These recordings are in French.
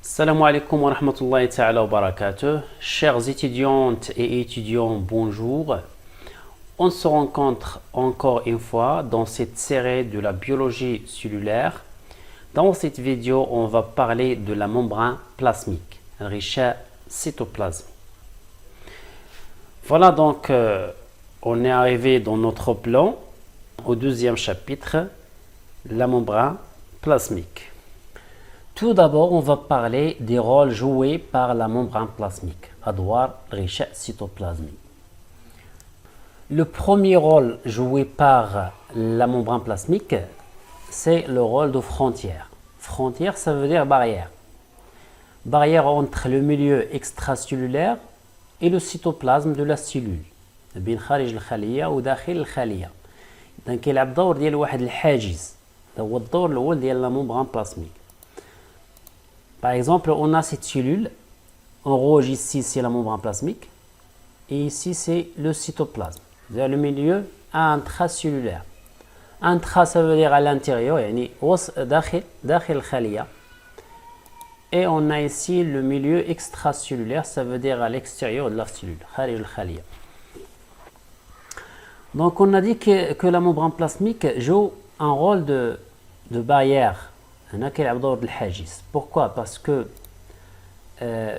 Salam alaikum wa rahmatullahi ta'ala wa barakatuh. Chers étudiantes et étudiants, bonjour. On se rencontre encore une fois dans cette série de la biologie cellulaire. Dans cette vidéo, on va parler de la membrane plasmique, le richet cytoplasme. Voilà donc, on est arrivé dans notre plan au deuxième chapitre, la membrane plasmique. Tout d'abord, on va parler des rôles joués par la membrane plasmique, أدوار الغشاء cytoplasmique. Le premier rôle joué par la membrane plasmique, c'est le rôle de frontière. Frontière, ça veut dire barrière. Barrière entre le milieu extracellulaire et le cytoplasme de la cellule. بين خارج الخلية وداخل الخلية. إذا كيلعب دور ديال واحد الحاجز. هذا هو الدور الأول ديال la membrane plasmique. Par exemple, on a cette cellule. En rouge, ici, c'est la membrane plasmique. Et ici, c'est le cytoplasme. Vers le milieu intracellulaire. Intra, ça veut dire à l'intérieur, يعني داخل الخلية. Et on a ici le milieu extracellulaire, ça veut dire à l'extérieur de la cellule, خارج الخلية. Donc, on a dit que la membrane plasmique joue un rôle de barrière. Pourquoi? Parce que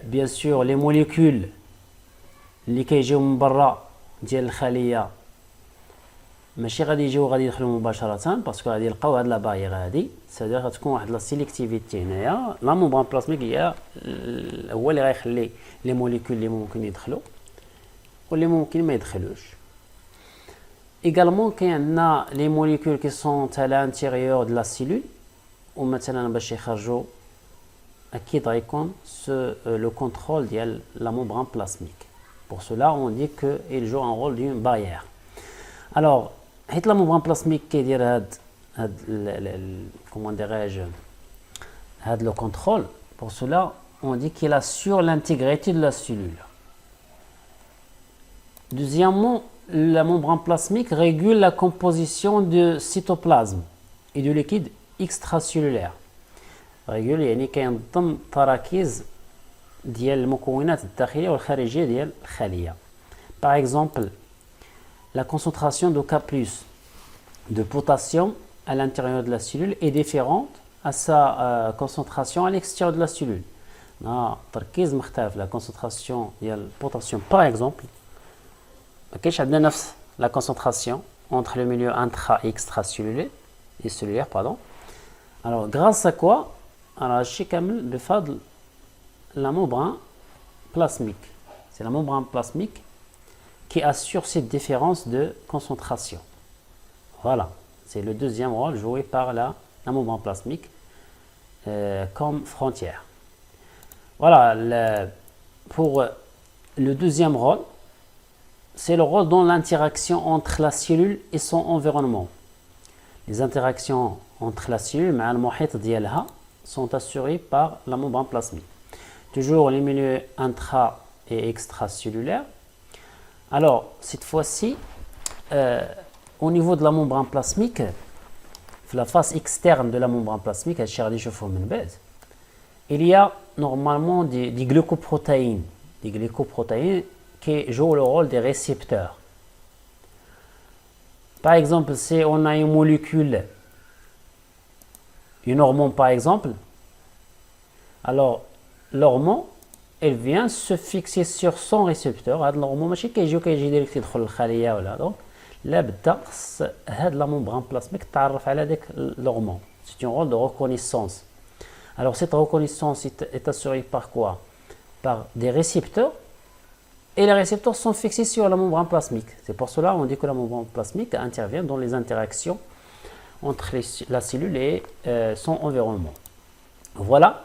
bien sûr les molécules اللي كيجيو من برا ديال الخليه ماشي غادي يجيو غادي يدخلوا مباشره باسكو غادي يلقاو هاد لا باغيغ هادي سادير غتكون واحد لا سيليكتيفيتي هنايا لا مومبران بلاسميك هو اللي غيخلي لي موليكول اللي ممكن يدخلوا واللي ممكن ما يدخلوش. également كاين عندنا لي موليكول qui sont à l'intérieur de la cellule ومثلا باش يخرجوا اكيد غيكون le contrôle ديال la membrane plasmique. Pour cela on dit que il joue un rôle d'une barrière. Alors حيت la membrane plasmique كيدير هاد comment dirais-je هاد le contrôle, pour cela on dit qu'il assure l'intégrité de la cellule. Deuxièmement, la membrane plasmique régule la composition du cytoplasme et du liquide extracellulaire. ريجول يعني كينظم تراكيز ديال المكونات الداخليه والخارجيه ديال الخليه. Par exemple, la concentration de K+ de potassium à l'intérieur de la cellule est différente à sa concentration à l'extérieur de la cellule. تركيز مختلف. La concentration ديال البوتاسيوم par exemple ما كاينش عندنا نفس la concentration entre le milieu intra et extracellulaire et cellulaire pardon. Alors, grâce à quoi? Alors, le fadl, la membrane plasmique. C'est la membrane plasmique qui assure cette différence de concentration. Voilà, c'est le deuxième rôle joué par la membrane plasmique comme frontière. Voilà, pour le deuxième rôle, c'est le rôle dans l'interaction entre la cellule et son environnement. Les interactions entre la cellule مع المحيط ديالها sont assurées par la membrane plasmique. Toujours les milieux intra et extracellulaires. Alors, cette fois-ci, au niveau de la membrane plasmique, la face externe de la membrane plasmique, il y a normalement des glycoprotéines. Des glycoprotéines qui jouent le rôle des récepteurs. Par exemple, si on a une molécule, une hormone par exemple, alors l'hormone, elle vient se fixer sur son récepteur. هاد l'hormone ماشي كيجي ديريكت يدخل الخليه ولا دونك لا بدا خص هاد لا ممبران بلاسميك تعرف على ديك l'hormone. C'est un rôle de reconnaissance. Alors cette reconnaissance est assurée par quoi? Par des récepteurs. Et les récepteurs sont fixés sur la membrane plasmique. C'est pour cela qu'on dit que la membrane plasmique intervient dans les interactions entre la cellule et son environnement. Voilà.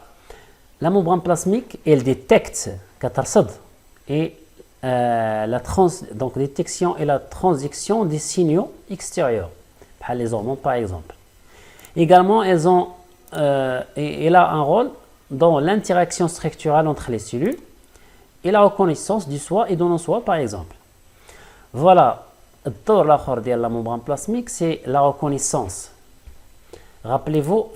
La membrane plasmique, elle détecte et donc détection et la transition des signaux extérieurs, par les hormones par exemple. Également, elle a un rôle dans l'interaction structurelle entre les cellules et la reconnaissance du soi et de non-soi par exemple. Voilà, الدور الآخر ديال la membrane plasmique, c'est la reconnaissance. Rappelez-vous,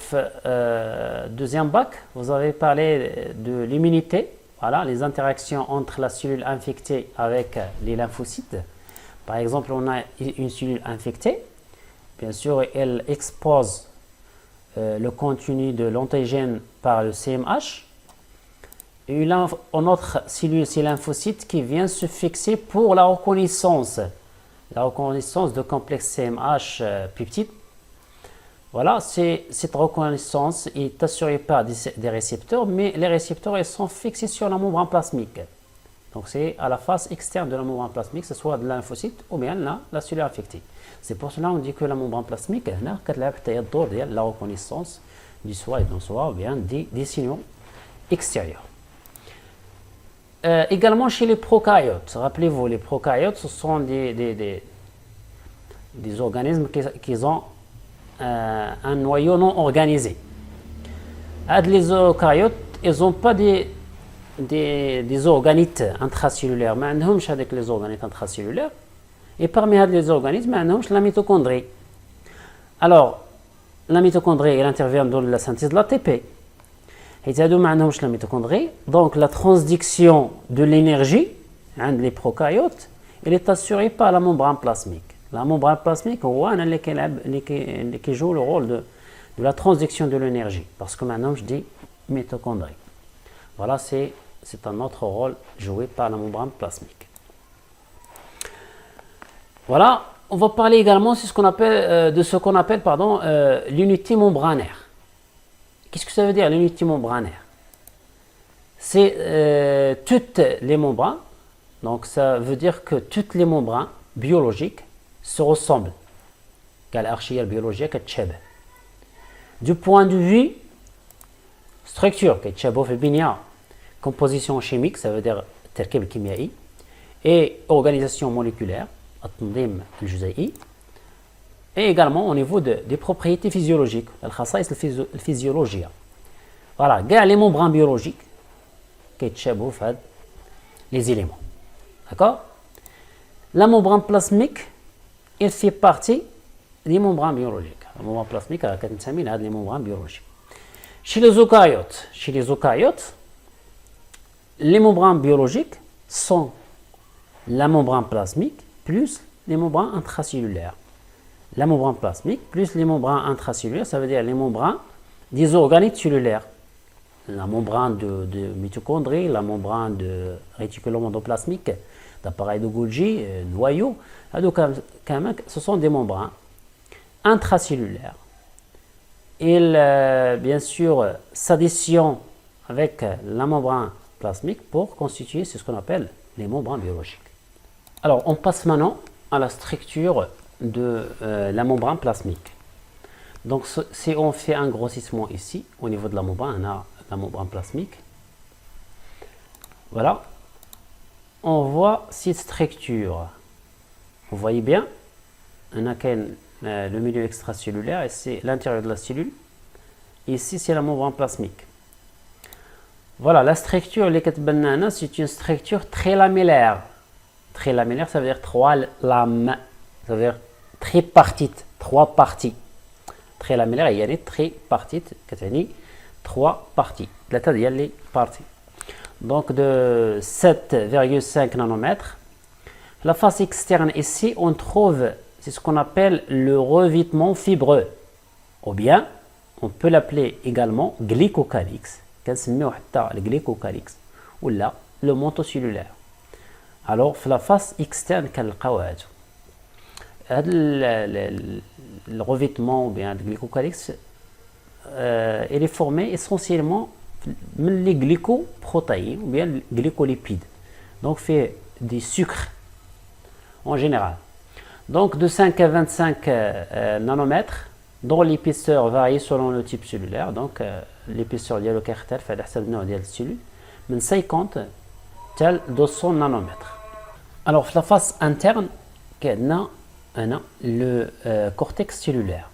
deuxième bac, vous avez parlé de l'immunité, voilà, les interactions entre la cellule infectée avec les lymphocytes. Par exemple, on a une cellule infectée, bien sûr, elle expose le contenu de l'antigène par le CMH. Et une autre cellule, c'est lymphocyte qui vient se fixer pour la reconnaissance de complexe CMH peptide. Voilà, cette reconnaissance est assurée par des récepteurs, mais les récepteurs ils sont fixés sur la membrane plasmique. Donc c'est à la face externe de la membrane plasmique, que ce soit de lymphocyte ou bien la cellule infectée. C'est pour cela qu'on dit que la membrane plasmique, là, la reconnaissance du soi et de soi, ou bien des signaux extérieurs. Également chez les prokaryotes, rappelez-vous, les prokaryotes, ce sont des organismes qui ont un noyau non organisé. Les eucaryotes, ils n'ont pas des organites intracellulaires, mais ils ont les organites intracellulaires. Et parmi les organismes, ils ont la mitochondrie. Alors, la mitochondrie, elle intervient dans la synthèse de l'ATP. Et ils ont la mitochondrie. Donc, la transduction de l'énergie, les prokaryotes, elle est assurée par la membrane plasmique. La membrane plasmique, qui joue le rôle de la transduction de l'énergie. Parce que maintenant, je dis mitochondrie. Voilà, c'est un autre rôle joué par la membrane plasmique. Voilà, on va parler également de ce qu'on appelle, l'unité membranaire. Qu'est-ce que ça veut dire, l'unité membranaire? C'est toutes les membranes. Donc, ça veut dire que toutes les membranes biologiques se ressemblent. biologique du point de vue structure, composition chimique, ça veut dire terkib kimyaï, et organisation moléculaire, et également au niveau des propriétés physiologiques, voilà, les membranes biologiques qui les éléments. D'accord? La membrane plasmique, elle fait partie des membranes biologiques. La membrane plasmique, elle a les membranes biologiques. Chez les eucaryotes, les membranes biologiques sont la membrane plasmique plus les membranes intracellulaires. La membrane plasmique plus les membranes intracellulaires, ça veut dire les membranes des organites cellulaires. La membrane de mitochondrie, la membrane de réticulum endoplasmique, d'appareil de Golgi, noyau, ce sont des membranes intracellulaires. Bien sûr, s'addition avec la membrane plasmique pour constituer ce qu'on appelle les membranes biologiques. Alors, on passe maintenant à la structure de la membrane plasmique. Donc, si on fait un grossissement ici, au niveau de la membrane, on a la membrane plasmique. Voilà. On voit cette structure. Vous voyez bien, on a le milieu extracellulaire et c'est l'intérieur de la cellule. Ici, c'est la membrane plasmique. Voilà, la structure, c'est une structure très lamellaire. Très lamellaire, ça veut dire trois lames. Ça veut dire tripartite, trois parties. Très lamellaire, il y a des tripartites, trois parties. Les parties. Donc de 7,5 nanomètres. La face externe ici, on trouve, c'est ce qu'on appelle le revêtement fibreux. Ou bien, on peut l'appeler également glycocalyx. Le glycocalyx. Ou là, le manteau cellulaire. Alors, la face externe, le revêtement ou bien le glycocalyx, il est formé essentiellement les glycoprotéines ou bien les glycolipides. Donc, fait des sucres en général. Donc, de 5 à 25 nanomètres, dont l'épaisseur varie selon le type cellulaire. Donc, l'épaisseur de caractère fait la cellule, de 50 à 200 nanomètres. Alors, la face interne, on a le cortex cellulaire.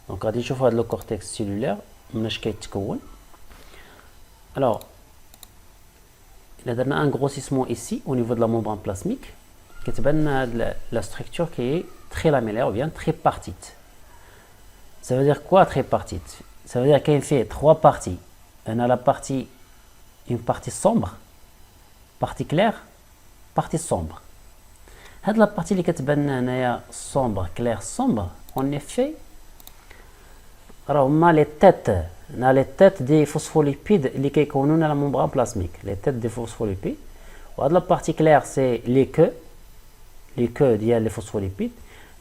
Donc, on va le cortex cellulaire. Alors, il y a un grossissement ici au niveau de la membrane plasmique. La structure qui est très lamellaire ou bien tripartite. Ça veut dire quoi tripartite? Ça veut dire qu'il fait trois parties. On a une partie sombre, partie claire, partie sombre. Cette la partie qui est sombre, clair, sombre, en effet, on a les têtes des phospholipides qui sont dans la membrane plasmique. Les têtes des phospholipides. La partie claire, c'est les queues des phospholipides.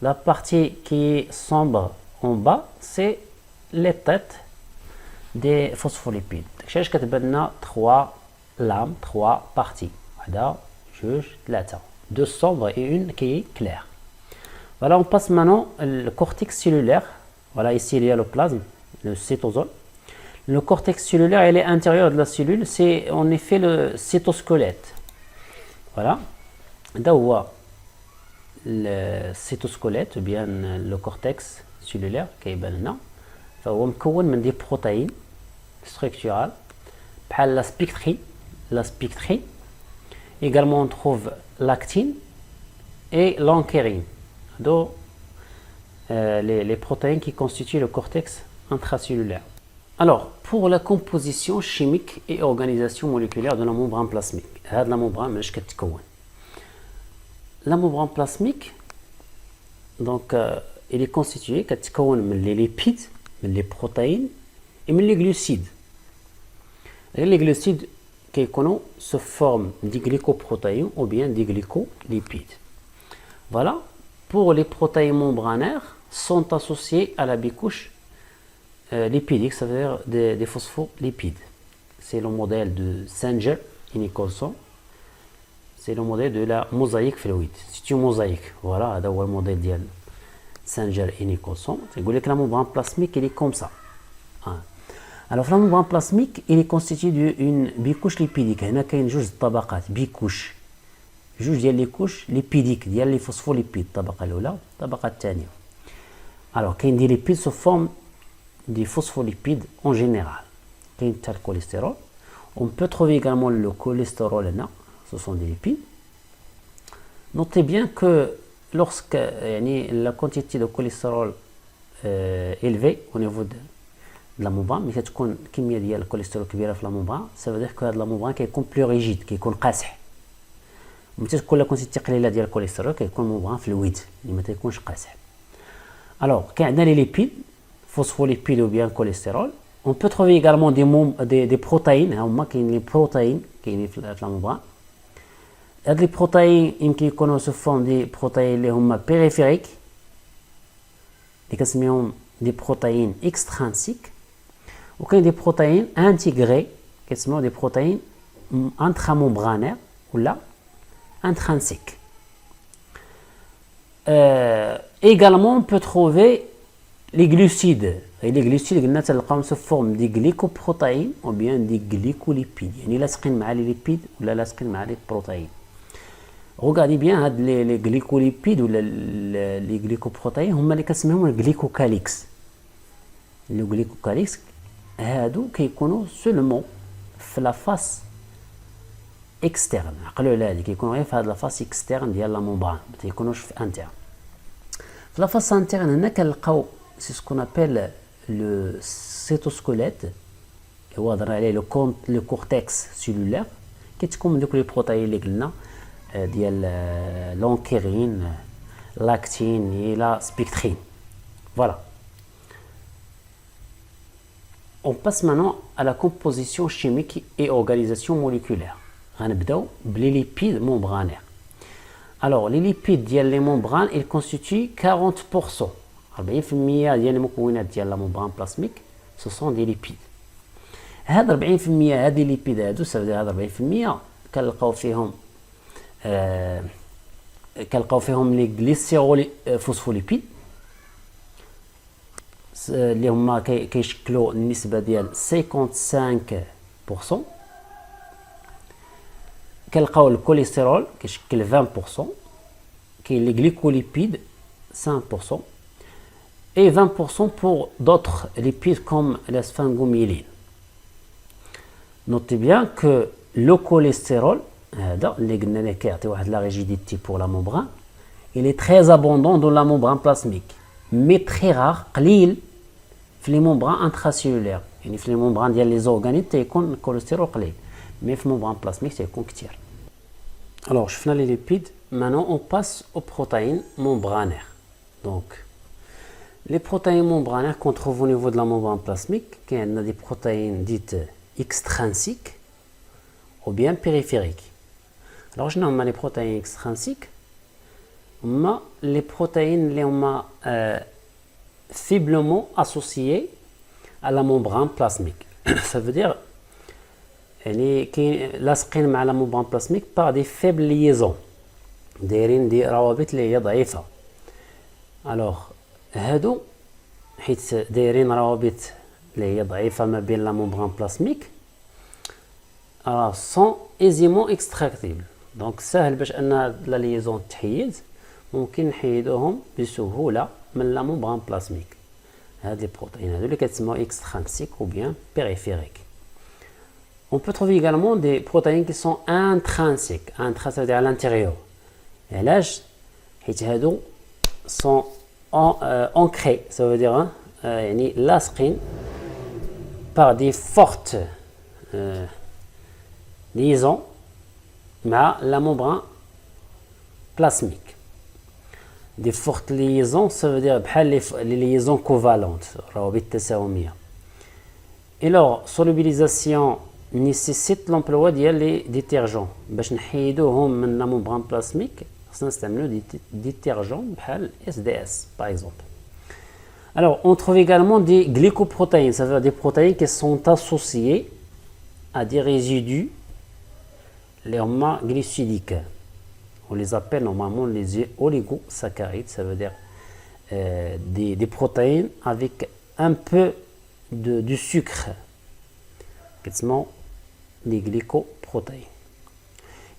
La partie qui est sombre en bas, c'est les têtes des phospholipides. Je vais trois lames, trois parties. Deux sombres et une qui est claire. Voilà, on passe maintenant au cortex cellulaire. Voilà, ici il y a le plasme, le cytosol. Le cortex cellulaire, il est intérieur de la cellule, c'est en effet le cytosquelette. Voilà, là le cytosquelette, ou bien le cortex cellulaire qui est là. فهو مكون من des protéines structurales بحال la spectrie. Également on trouve l'actine et l'ankérine. Donc les protéines qui constituent le cortex intracellulaire. Alors, pour la composition chimique et organisation moléculaire de la membrane plasmique, la membrane plasmique, donc, elle est constituée de les lipides, les protéines et les glucides. Les glucides qui se forment des glycoprotéines ou bien des glycolipides. Voilà, pour les protéines membranaires, sont associées à la bicouche lipidique, ça veut dire des phospholipides. C'est le modèle de Sanger et Nicholson. C'est le modèle de la mosaïque fluide. C'est une mosaïque. Voilà, c'est le modèle de Sanger et Nicholson. C'est que la membrane plasmique, elle est comme ça. Alors, la membrane plasmique, elle est constituée d'une bicouche lipidique. Il y a deux tabaqat, bicouche. جوج ديال لي كوش ليبيديك ديال لي فوسفوليبيد الطبقه الاولى الطبقه الثانيه. Alors كاين دي ليبيد سو فورم دي فوسفوليبيد en général. كاين حتى الكوليسترول. On peut trouver également le cholestérol هنا, ce sont des lipides. Notez bien que lorsque la quantité de cholestérol élevée au niveau de la membrane, mais كتكون كميه ديال الكوليسترول كبيره في la membrane, ça veut dire que هاد la membrane كيكون plus rigide, كيكون قاصح. متى تكون لا كونتيتي قليله ديال الكوليسترول كيكون ممبران فلويد اللي ما تيكونش قاصح. الوغ كاين عندنا لي ليبيد فوسفوليبيد ou bien cholestérol. On peut trouver également des protéines. ها هما كاين لي بروتين كاينين في لا ممبران. هاد لي بروتين يمكن يكونوا سو فورم دي بروتين اللي هما بيريفيريك اللي كنسميهم دي بروتين اكسترانسيك, وكاين دي بروتين انتيغري كيتسموا دي بروتين انتراممبرانير ولا intrinsique. Également, on peut trouver les glucides. Et les glucides, on se forme des glycoprotéines ou bien des glycolipides. Il y a les lipides ou les protéines. Regardez bien, les glycolipides ou les glycoprotéines, on les appelle le glycocalyx. Le glycocalyx, c'est seulement la face externe. عقلوا على هذه كيكونوا غير في هذه لافاس اكسترن ديال لا ممبران, ما تيكونوش في انترن. في لافاس انترن هنا كنلقاو سي سكون ابل لو سيتوسكوليت اللي هو هضرنا عليه لو كورتكس سيلولير, كيتكون من دوك لي بروتين اللي قلنا ديال لونكيرين, لاكتين الى سبيكترين. فوالا. On passe maintenant à la composition chimique et organisation moléculaire. غنبداو بلي ليبيد ممبرانير. Alors les lipides ديال les membranes ils constituent 40%. 40% ديال المكونات ديال la membrane plasmique ce sont des lipides. هاد 40% هاد لي ليبيد هادو هاد 40% كنلقاو فيهم لي غليسيرول فوسفوليبيد اللي هما كيشكلوا النسبه ديال 55%. كنلقاو الكوليسترول كيشكل 20%, كاين لي غليكوليبيد 5% et 20% pour d'autres lipides comme la sphingomyéline. Notez bien que le cholestérol هذا اللي قلنا ليه كيعطي واحد la rigidité pour la membrane, il est très abondant dans la membrane plasmique mais très rare, قليل في لي ممبران انتراسيلولير يعني في لي ممبران ديال لي زورغانيل تيكون الكوليسترول قليل مي في الممبران بلازميك تيكون كثير. Alors شفنا لي ليبيد maintenant on passe aux protéines membranaires. Donc les protéines membranaires qu'on trouve au niveau de la membrane plasmique, il y a des protéines dites extrinsiques ou bien périphériques. Alors je nomme les protéines extrinsiques, les protéines qui sont faiblement associées à la membrane plasmique. Ça veut dire لاصقين مع la membrane plasmique par des faibles liaisons. دايرين دي روابط اللي هي ضعيفة. Alors هادو حيت دايرين روابط اللي هي ضعيفة ما بين la membrane plasmique sont aisément extractibles. Donc سهل باش ان هاد لا ليزون تحيد ممكن نحيدوهم بسهولة من la membrane plasmique. هاد لي بروتين هادو اللي كتسموا extrinsiques ou bien périphériques. On peut trouver également des protéines qui sont intrinsiques. Intrinsèques, ça veut dire à l'intérieur. Et là, ils sont ancrés, ça veut dire لاصقين par des fortes liaisons مع la membrane plasmique. Des fortes liaisons, ça veut dire les liaisons covalentes, روابط تساهمية. Et leur solubilisation nécessite l'emploi des détergents. باش نحيدوهم من la membrane plasmique خصنا نستعملوا des détergents بحال SDS par exemple. Alors on trouve également des glycoprotéines, ça veut dire des protéines qui sont associées à des résidus glycidiques. On les appelle normalement les oligosaccharides, ça veut dire des protéines avec un peu de sucre. Quasiment les glycoprotéines.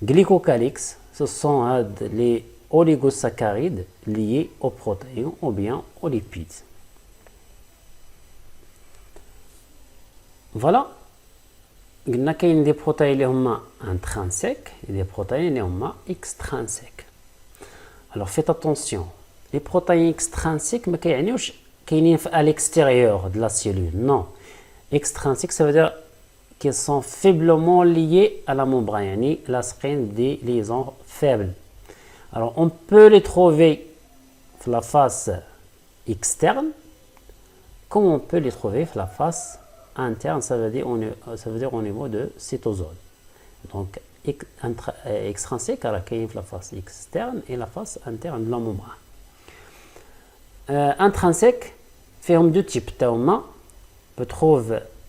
Glycocalyx, ce sont les oligosaccharides liés aux protéines ou bien aux lipides. Voilà. Il y a des protéines qui sont intrinsèques et des protéines qui sont extrinsèques. Alors faites attention. Les protéines extrinsiques ne sont pas à l'extérieur de la cellule. Non. Extrinsiques, ça veut dire qui sont faiblement liés à la membrane, la des liaisons faibles. Alors on peut les trouver sur la face externe, comme on peut les trouver sur la face interne, ça veut dire au niveau de cytosol. Donc extrinsique à la face externe et la face interne de la membrane. Intrinsèque, forme de type tauma,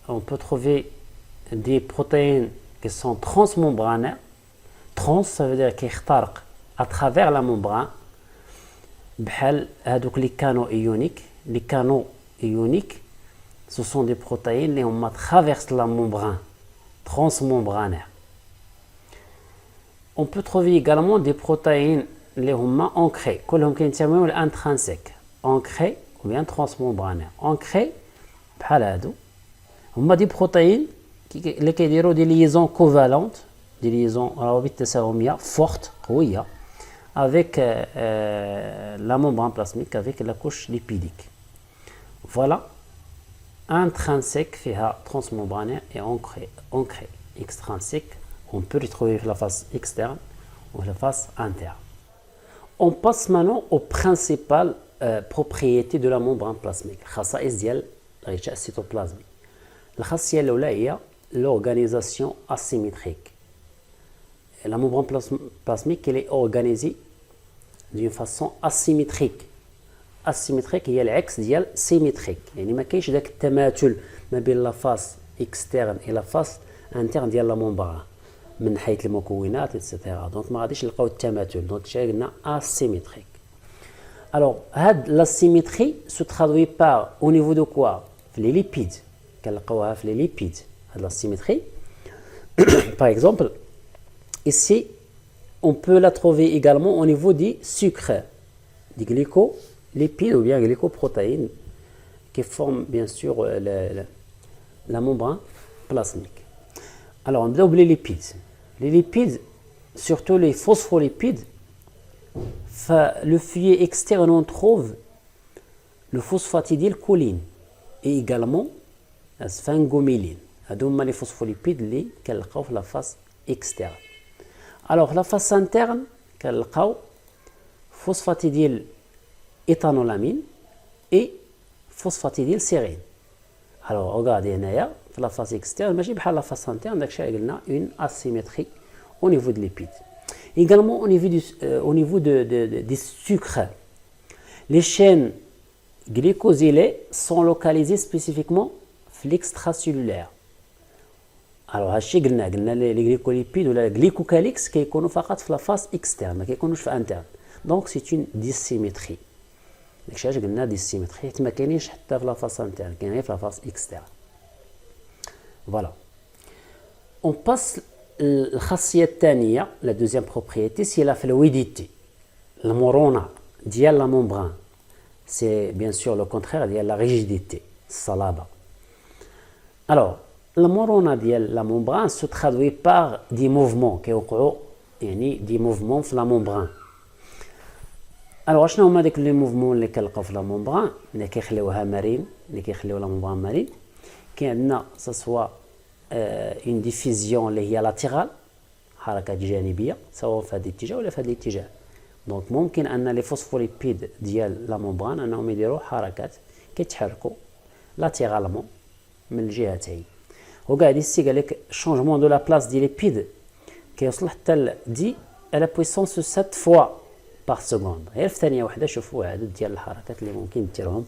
on peut trouver des protéines qui sont transmembranaires. Trans, ça veut dire qui اخترق à travers la membrane. بحال هذوك les canaux ioniques. Les canaux ioniques, ce sont des protéines qui traversent la membrane transmembranaire. On peut trouver également des protéines qui sont ancrées. كلهم كينتميو للانترانسيك. Ancrées ou bien transmembranaires. Ancrées بحال هادو هما des protéines اللي كيديروا دي liaisons covalentes, des liaisons روابط تساهمية fortes قوية avec la membrane plasmique, avec la couche lipidique. Voilà. Intrinsèque فيها transmembranaire et ancré. Extrinsique, on peut les trouver sur la face externe ou la face interne. On passe maintenant aux principales propriétés de la membrane plasmique. خصائص ديال الغشاء السيتوبلازمي. الخاصية الأولى هي l'organisation asymétrique. La membrane plasmique elle est organisée d'une façon asymétrique. Asymétrique هي العكس ديال symétrique. يعني ما كاينش داك التماثل ما بين لا فاس اكسترن et لا فاس انترن ديال لا ممبران من حيث المكونات etc. دونك ما غاديش نلقاو التماثل. دونك شي قلنا asymétrique. Alors هاد la symétrie se traduit par au niveau de quoi? Les lipides. كنلقاوها في les lipides. La symétrie. Par exemple, ici, on peut la trouver également au niveau des sucres, des glycolipides ou bien glycoprotéines qui forment bien sûr la membrane plasmique. Alors, on développe les lipides. Les lipides, surtout les phospholipides, le feuillet externe, on trouve le phosphatidylcholine. et également sphingomyline. هادو هما لي فوسفوليبيد اللي كنلقاو في لا فاس اكسترن. الوغ لا فاس انترن كنلقاو فوسفاتيديل ايثانولامين اي فوسفاتيديل سيرين. الوغ ريغاردي هنايا في لا فاس اكسترن ماشي بحال لا فاس انترن، داكشي اللي قلنا اون اسيمتري au niveau de lipide. Également au niveau des sucres, les chaînes glycosylées sont localisées spécifiquement في l'extracellulaire. Alors هادشي قلنا لي glycolipides ولا glycocalyx كيكونوا فقط في لا فاس اكسترن، ما كيكونوش في انترن. دونك سي اون ديسيمتري. داكشي علاش قلنا ديسيمتري، حيت ما كاينينش حتى في لا فاس انترن، كاين غير في لا فاس اكسترن. فوالا. On passe الخاصية الثانية، la deuxième propriété, c'est la fluidité. المرونة ديال la membrane. C'est bien sûr le contraire ديال la rigidité, الصلابة. Alors, la morona ديال la membrane se traduit par des mouvements كيوقعوا يعني des mouvements في la membrane. Alors شنو هما ديك لي موفمون اللي كنلقاو في la membrane اللي كيخليوها مرين، اللي كيخليو la membrane مرين؟ كاين عندنا سوا اون ديفيزيون اللي هي لاتيرال، حركات جانبيه سواء في هذا الاتجاه ولا في هذا الاتجاه. دونك ممكن ان لي فوسفوليبيد ديال لا ممبران انهم يديروا حركات كيتحركوا لاتيرالمون من الجهتين. وقاعد يسي قال لك شونجمون دو لا بلاص دي ليبيد كيوصل حتى ل 10 على بويسونس 7 فوا بار سكوند. غير في ثانيه واحده شوفوا عدد ديال الحركات اللي ممكن ديرهم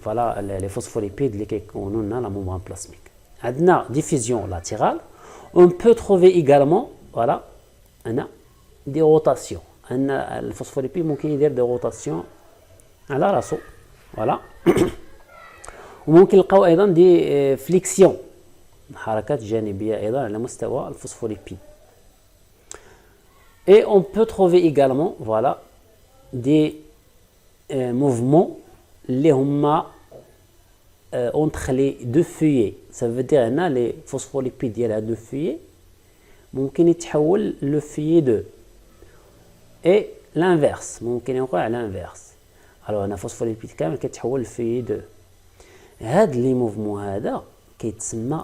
فوالا لي فوسفوليبيد اللي كيكونوا لنا لا ممبران بلازميك. عندنا diffusion latérale. On peut trouver également voilà des rotations. Le phospholipide ممكن يدير des rotations على راسو voilà. وممكن نلقاو ايضا دي فليكسيون، حركات جانبيه ايضا على مستوى الفوسفوليبيد. Et on peut trouver également voilà des mouvements اللي هما entre les deux feuillets. Ça veut dire هنا les phospholipides ديال هاد deux feuillets ممكن يتحول le feuillet 2 et l'inverse ممكن يوقع l'inverse. alors هنا فوسفوليبيد كامل كيتحول ل feuillet 2. هاد لي موفمون هذا كيتسمى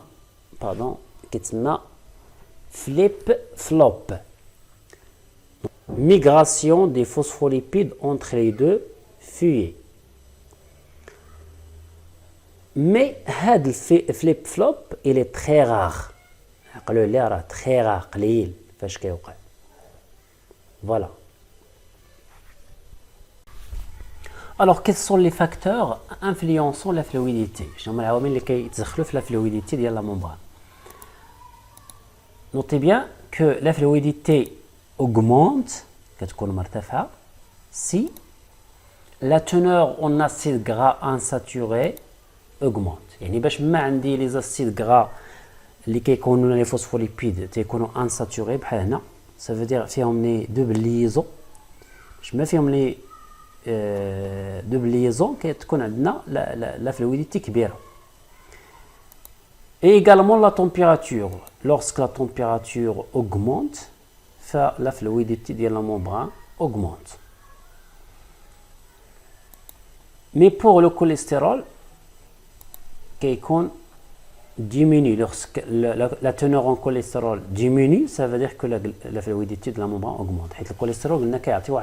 flip flop, migration des phospholipides entre les deux feuillets. Mais هاد الفليب فلوب il est très rare. قالوا لي راه très rare قليل فاش كيوقع. Voilà. Alors quels sont les facteurs influençant la fluidité؟ شنو هما العوامل اللي كيتدخلوا في la fluidité ديال la membrane؟ Notez bien que la fluidité augmente كتكون مرتفعة si la teneur en acide gras insaturé augmente. يعني باش ما عندي لي زاسيد غرا اللي كيكونوا لي فوسفوليبيد تيكونوا انساتوري بحال هنا، ça veut dire فيهم لي دوبل ليزون، باش ما فيهم لي دوبل ليزون كتكون عندنا لا فلويديتي كبيره. Et également la température. Lorsque la température augmente, la fluidité de la membrane augmente. Mais pour le cholestérol, qui diminue, lorsque la teneur en cholestérol diminue, ça veut dire que la fluidité de la membrane augmente. Le cholestérol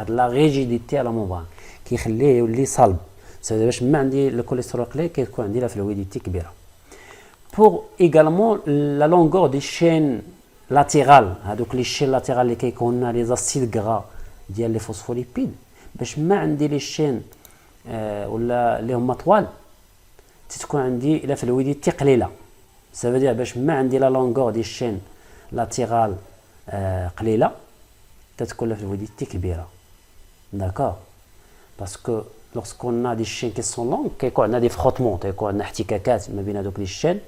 a la rigidité à la membrane, qui est salbe. Ça veut dire que le cholestérol a la fluidité كبيرة. Pour également la longueur des chaînes latérales, donc les chaînes latérales qui ont les acides gras ديال les phospholipides, باش ما عندي les chaînes ولا اللي هما طوال تكون عندي لا فلويديتي قليله. ça veut dire باش ما عندي لا longueur دي chaînes latérales قليله تتكون لا فلويديتي كبيره. d'accord parce que lorsqu'on a des chaînes qui sont longues كيكون عندنا دي frottements، كيكون عندنا احتكاكات ما بين هذوك لي chaînes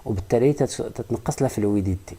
وبالتالي تتنقص لا فلويديتي.